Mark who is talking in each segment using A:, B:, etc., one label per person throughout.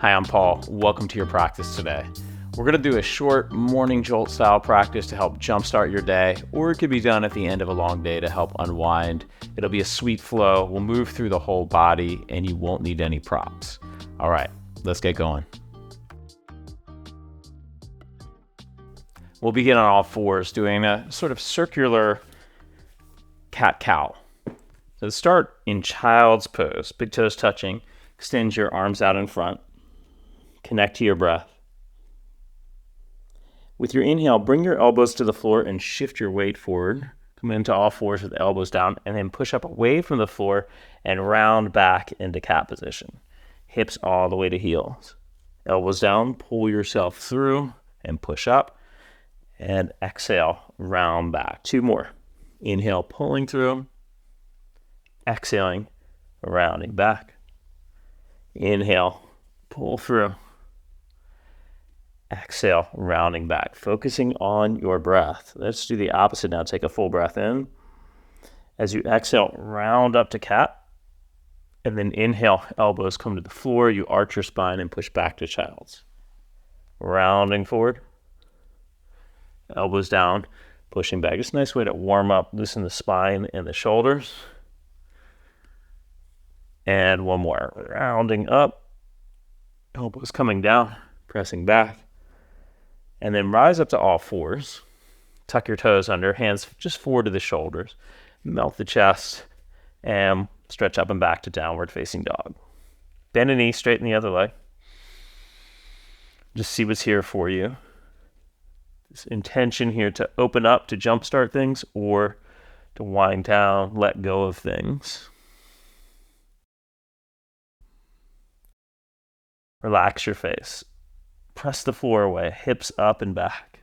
A: Hi, I'm Paul. Welcome to your practice today. We're going to do a short morning Jolt style practice to help jumpstart your day, or it could be done at the end of a long day to help unwind. It'll be a sweet flow. We'll move through the whole body and you won't need any props. All right, let's get going. We'll begin on all fours doing a sort of circular cat-cow. So start in child's pose, big toes touching. Extend your arms out in front. Connect to your breath. With your inhale, bring your elbows to the floor and shift your weight forward. Come into all fours with elbows down and then push up away from the floor and round back into cat position. Hips all the way to heels. Elbows down, pull yourself through and push up. And exhale, round back. Two more. Inhale, pulling through. Exhaling, rounding back. Inhale, pull through. Exhale, rounding back. Focusing on your breath. Let's do the opposite now. Take a full breath in. As you exhale, round up to cat. And then inhale, elbows come to the floor. You arch your spine and push back to child's. Rounding forward. Elbows down, pushing back. Just a nice way to warm up, loosen the spine and the shoulders. And one more. Rounding up. Elbows coming down, pressing back. And then rise up to all fours. Tuck your toes under, hands just forward to the shoulders. Melt the chest and stretch up and back to downward facing dog. Bend a knee, straighten the other leg. Just see what's here for you. This intention here to open up, to jumpstart things, or to wind down, let go of things. Relax your face. Press the floor away, hips up and back.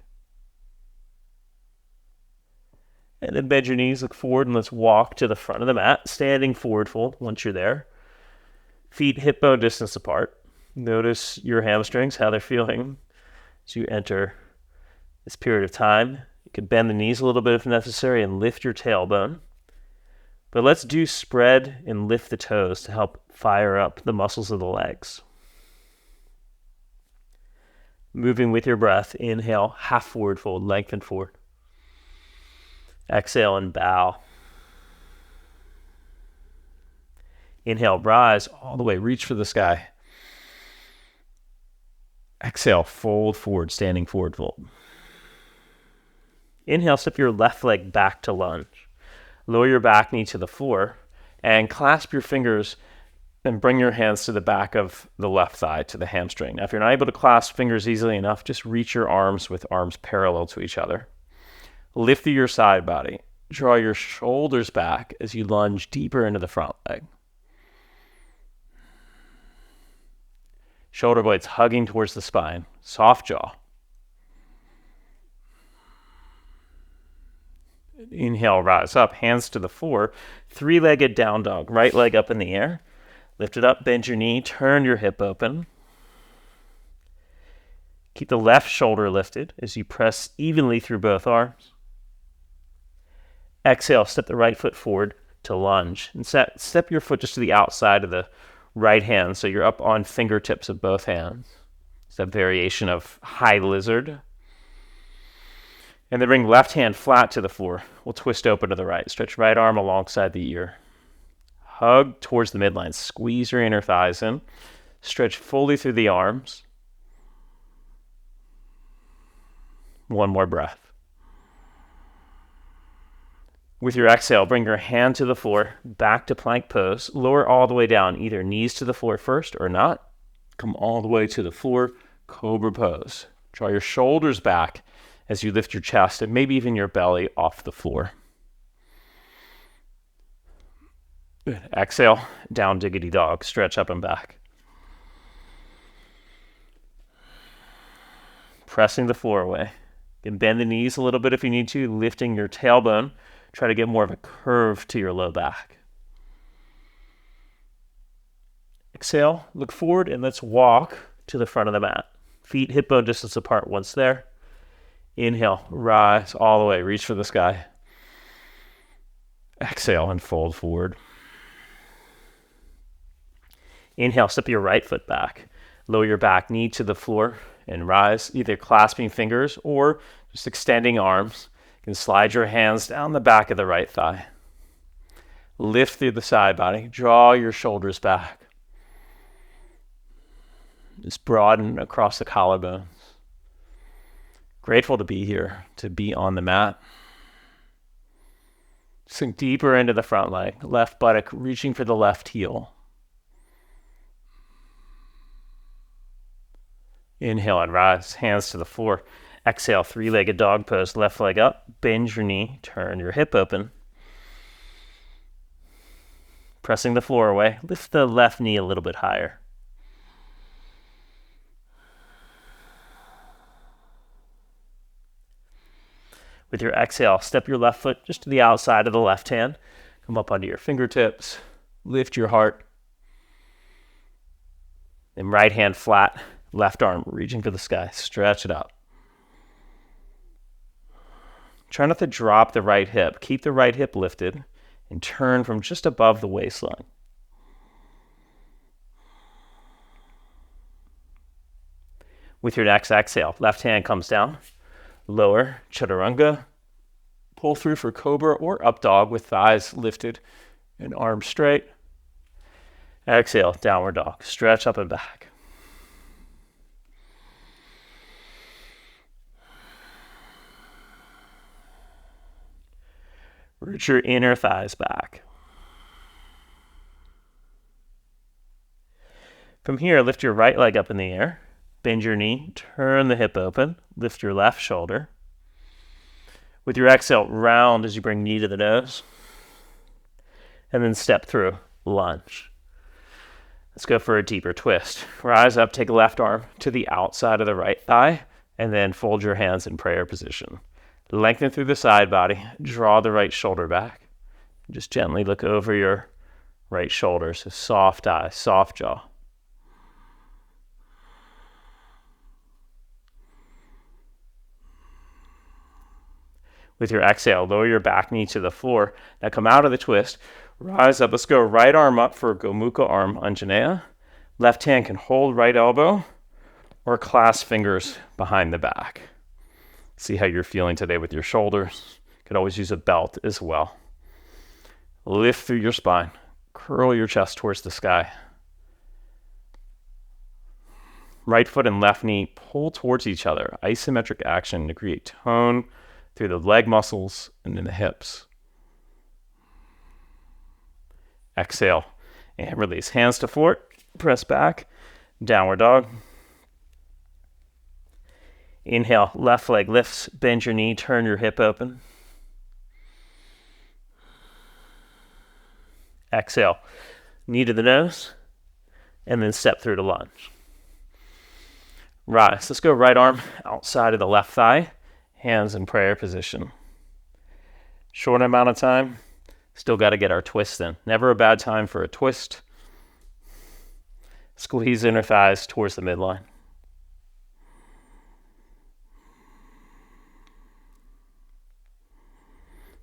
A: And then bend your knees, look forward, and let's walk to the front of the mat, standing forward fold once you're there. Feet hip bone distance apart. Notice your hamstrings, how they're feeling as you enter this period of time. You can bend the knees a little bit if necessary and lift your tailbone. But let's do spread and lift the toes to help fire up the muscles of the legs. Moving with your breath, inhale, half forward fold, lengthen forward. Exhale and bow. Inhale, rise all the way, reach for the sky. Exhale, fold forward, standing forward fold. Inhale, step your left leg back to lunge. Lower your back knee to the floor and clasp your fingers and bring your hands to the back of the left thigh, to the hamstring. Now, if you're not able to clasp fingers easily enough, just reach your arms with arms parallel to each other. Lift through your side body. Draw your shoulders back as you lunge deeper into the front leg. Shoulder blades hugging towards the spine. Soft jaw. Inhale, rise up, hands to the floor. Three-legged down dog. Right leg up in the air. Lift it up, bend your knee, turn your hip open. Keep the left shoulder lifted as you press evenly through both arms. Exhale, step the right foot forward to lunge. And step your foot just to the outside of the right hand so you're up on fingertips of both hands. It's that variation of high lizard. And then bring left hand flat to the floor. We'll twist open to the right. Stretch right arm alongside the ear. Hug towards the midline. Squeeze your inner thighs in. Stretch fully through the arms. One more breath. With your exhale, bring your hand to the floor, back to plank pose. Lower all the way down, either knees to the floor first or not. Come all the way to the floor, cobra pose. Draw your shoulders back as you lift your chest and maybe even your belly off the floor. Good. Exhale, down diggity dog. Stretch up and back. Pressing the floor away. You can bend the knees a little bit if you need to, lifting your tailbone. Try to get more of a curve to your low back. Exhale, look forward, and let's walk to the front of the mat. Feet hip bone distance apart once there. Inhale, rise all the way, reach for the sky. Exhale and fold forward. Inhale, step your right foot back. Lower your back knee to the floor and rise, either clasping fingers or just extending arms. You can slide your hands down the back of the right thigh. Lift through the side body. Draw your shoulders back. Just broaden across the collarbones. Grateful to be here, to be on the mat. Sink deeper into the front leg. Left buttock reaching for the left heel. Inhale and rise, hands to the floor. Exhale, three-legged dog pose, left leg up, bend your knee, turn your hip open. Pressing the floor away, lift the left knee a little bit higher. With your exhale, step your left foot just to the outside of the left hand. Come up onto your fingertips, lift your heart. Then right hand flat. Left arm reaching for the sky. Stretch it out. Try not to drop the right hip. Keep the right hip lifted and turn from just above the waistline. With your next exhale, left hand comes down. Lower, chaturanga. Pull through for cobra or up dog with thighs lifted and arms straight. Exhale, downward dog. Stretch up and back. Root your inner thighs back. From here, lift your right leg up in the air. Bend your knee, turn the hip open, lift your left shoulder. With your exhale, round as you bring knee to the nose. And then step through, lunge. Let's go for a deeper twist. Rise up, take left arm to the outside of the right thigh, and then fold your hands in prayer position. Lengthen through the side body, draw the right shoulder back. Just gently look over your right shoulder, so soft eyes, soft jaw. With your exhale, lower your back knee to the floor. Now come out of the twist, rise up. Let's go right arm up for Gomukha Arm Anjaneya. Left hand can hold right elbow or clasp fingers behind the back. See how you're feeling today with your shoulders. You could always use a belt as well. Lift through your spine. Curl your chest towards the sky. Right foot and left knee pull towards each other. Isometric action to create tone through the leg muscles and in the hips. Exhale and release. Hands to floor. Press back. Downward dog. Inhale, left leg lifts, bend your knee, turn your hip open. Exhale, knee to the nose, and then step through to lunge. Rise. Let's go right arm outside of the left thigh, hands in prayer position. Short amount of time, still got to get our twist in. Never a bad time for a twist. Squeeze inner thighs towards the midline.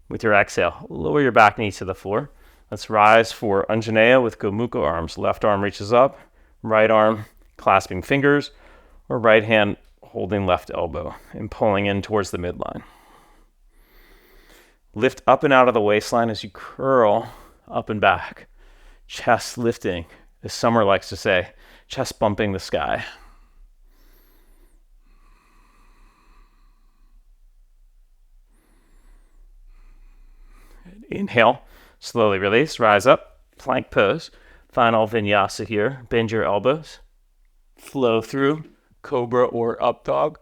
A: With your exhale, lower your back knee to the floor. Let's rise for Anjaneya with Gomukha arms. Left arm reaches up, right arm clasping fingers, or right hand holding left elbow and pulling in towards the midline. Lift up and out of the waistline as you curl up and back. Chest lifting, as Summer likes to say, chest bumping the sky. Inhale, slowly release, rise up, plank pose. Final vinyasa here. Bend your elbows. Flow through, cobra or up dog.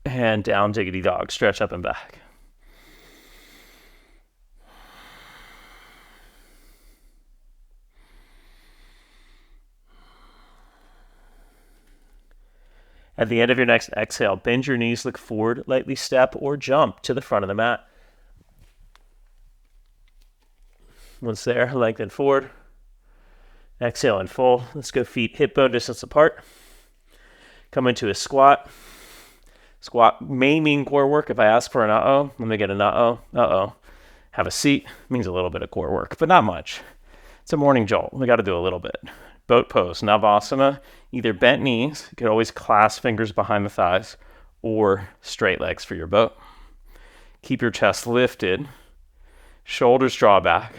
A: And down diggity dog. Stretch up and back. At the end of your next exhale, bend your knees, look forward, lightly step or jump to the front of the mat. Once there, lengthen forward. Exhale and fold. Let's go feet hip bone distance apart. Come into a squat. Squat may mean core work. If I ask for an uh-oh, let me get an uh-oh. Have a seat. Means a little bit of core work, but not much. It's a morning jolt. We got to do a little bit. Boat pose, Navasana, either bent knees, you could always clasp fingers behind the thighs, or straight legs for your boat. Keep your chest lifted, shoulders draw back.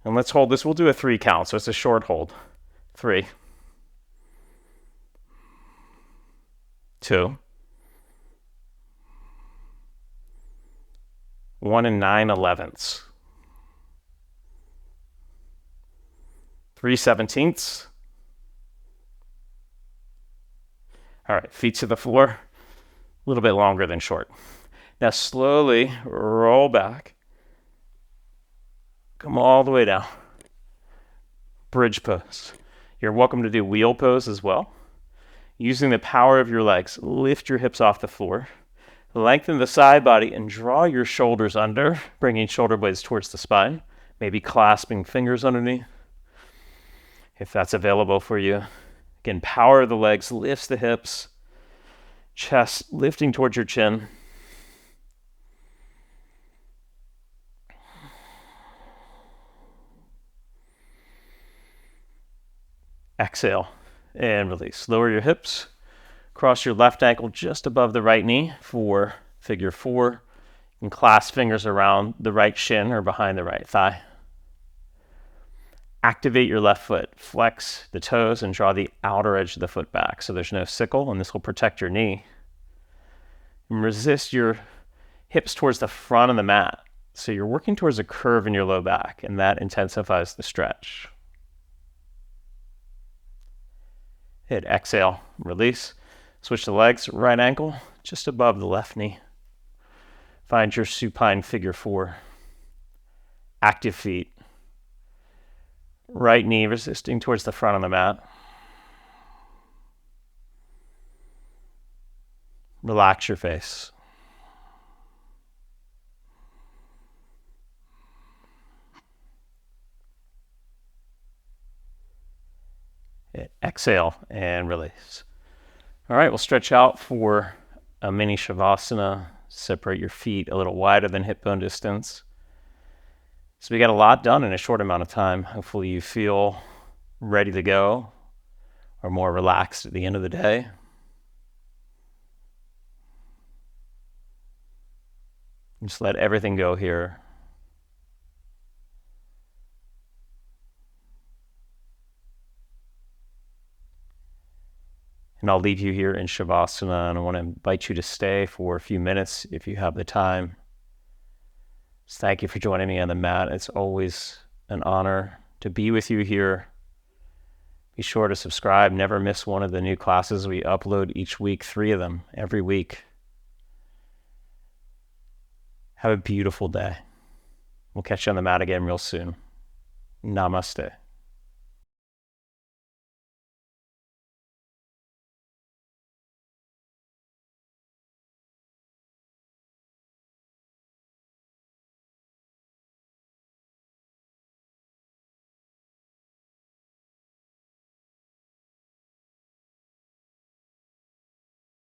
A: And let's hold this. We'll do a 3 count, so it's a short hold. 3, 2, 1 and 9/11ths. 3/17ths. All right, feet to the floor, a little bit longer than short. Now slowly roll back. Come all the way down. Bridge pose. You're welcome to do wheel pose as well. Using the power of your legs, lift your hips off the floor. Lengthen the side body and draw your shoulders under, bringing shoulder blades towards the spine. Maybe clasping fingers underneath, if that's available for you. Again, power of the legs lifts the hips, chest lifting towards your chin. Exhale and release. Lower your hips. Cross your left ankle just above the right knee for figure 4. You can clasp fingers around the right shin or behind the right thigh. Activate your left foot. Flex the toes and draw the outer edge of the foot back so there's no sickle, and this will protect your knee. And resist your hips towards the front of the mat. So you're working towards a curve in your low back, and that intensifies the stretch. Hit exhale, release. Switch the legs, right ankle just above the left knee. Find your supine figure 4. Active feet. Right knee resisting towards the front of the mat. Relax your face. Exhale and release. All right, we'll stretch out for a mini Savasana. Separate your feet a little wider than hip bone distance. So we got a lot done in a short amount of time. Hopefully you feel ready to go or more relaxed at the end of the day. Just let everything go here. And I'll leave you here in Savasana, and I want to invite you to stay for a few minutes if you have the time. Just thank you for joining me on the mat. It's always an honor to be with you here. Be sure to subscribe. Never miss one of the new classes we upload each week, 3 of them every week. Have a beautiful day. We'll catch you on the mat again real soon. Namaste.